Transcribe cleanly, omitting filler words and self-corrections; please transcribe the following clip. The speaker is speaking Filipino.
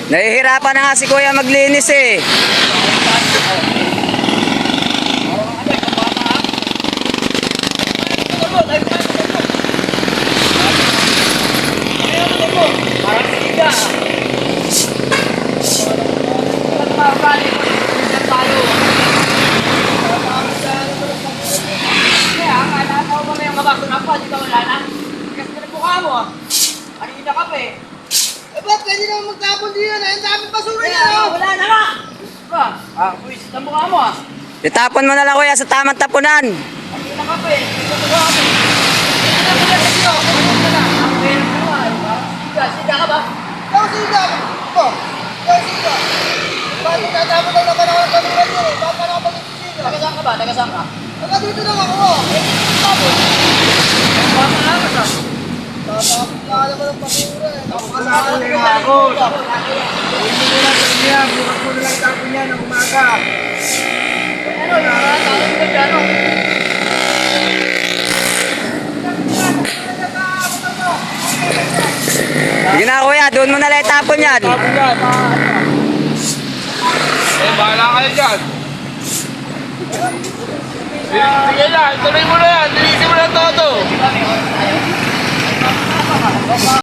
Nahihirapan na nga si kuya maglinis eh. Ba't pwede naman magtapon din yan? Ang daming basura yan, oh! Wala na nga! Ba? Buwisit ang mukha mo ah. Itapon mo na lang kuya sa tamang tapunan. Hindi na ka pa eh. Hindi na mukha kami. Hindi na mukha kasi ako. Ano ka na? Ang pera ka naman. Sida ka ba? Ikaw siga! Ikaw! Ikaw siga! Ba't magtatapon lang naman ako ng basura yun eh? Ba't ka naman magsiga? Taga-saan ka ba? Taga-saan ka? Hanggang dito lang ako, oh! Tapos. Baka na ka sa. Tatapon na naman ng basura eh. Tapos na ako. Hindi ko lang sa niya. Bukas mo na lang tapon yan ng umaga. Ano yung mga tao ka dyan? Sige na kuya, doon mo na lang itapon yan. Tapon yan. Bahala kayo dyan. Sige na, tuloy mo na yan. Linisin mo na todo.